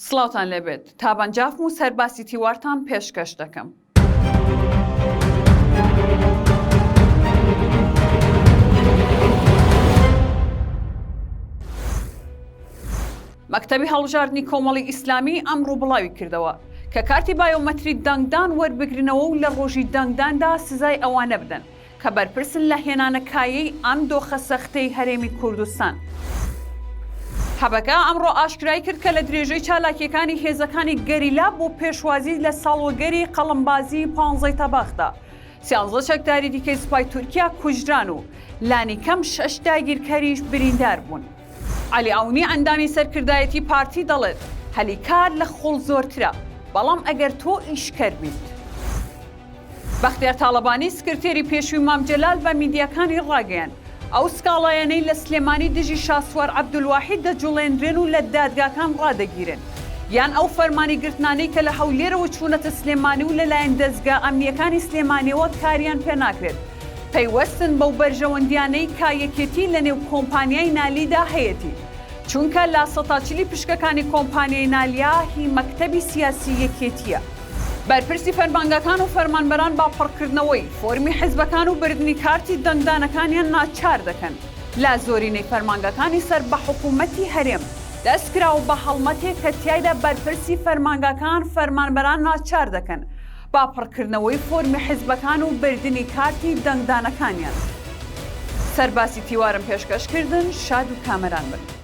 سڵاوتان لەبێت تا بەنجاف و سەرباسی تیوارتان پێشکەش دەکەم. مەکتەبی هەڵبژاردننی کۆمەڵی ئیسلامی ئەمڕۆ بڵاوی کردەوە کە کارتی بایۆمەتری دەنگدان وەربگرنەوە و لە ڕۆژی دەنگداندا سزای ئەوانە بدەن کە بەرپرسن لە هێنانەکایەی ئەم دۆخە سەختەی هەرێمی کوردستان. حەبەکە ئەمڕۆ ئاشکرای کرد کە لە درێژەی چالاکیەکانی هێزەکانی گەریلا بۆ پێشوازی لە ساڵوەگەری قەڵەمبازی 15 تەبەخدا 13 چەکداری دیکەی سوپای تورکیا کوژران و لانی کەم 6 داگیرکەریش بریندار بوون. عەلی ئەونی ئەندامی سەرکردایەتی پارتی دەڵێت هەلی کار لە خۆڵ زۆرترە بەڵام ئەگەر تۆ ئیشکەر بیت. بەختیار تاڵەبانی سکرتێری پێشووی مام جەلال بە میدیاکانی ڕاگەیاند ئەو سکاڵایەنەی لە سلێمانی دژی شاسوار عەبدولواحید دەجوڵێنرێن و لە دادگاکان ڕادەگیرن یان ئەو فەرمانی گرتنانەی کە لە هەولێرەوە چوونەتە سلێمانی و لەلایەن دەستگا ئەمنیەکانی سلێمانیەوە کاریان پێ ناکرێت پەیوەستن بەو بەرژەوەندیانەی کایەکێتی لە نێو کۆمپانیای نالیدا هەیەتی چونکە لاسەتاچلی پشکەکانی کۆمپانیای نالیا هی مەکتەبی سیاسی یەکێتیە. بەرپرسی فەرمانگەکان و فەرمانبەران باپڕکردنەوەی فۆرمی حیزبەکان و بردننی کارتی دەنگدانەکانیان ناچار دەکەن لا زۆرینەی فەرمانگەکانی سەر بە حکوومەتی هەرێم دەستکراوە بە هەڵمەتێک کە تیایدا بەرپرسی فەرمانگەکان فەرمانبەران ناچار دەکەن باپڕکردنەوەی فۆرمی حیزبەکان و بردننی کارتی دەنگدانەکانیان. سەرباسی تیوارم پێشکەشکردن شاد و کامەران بن.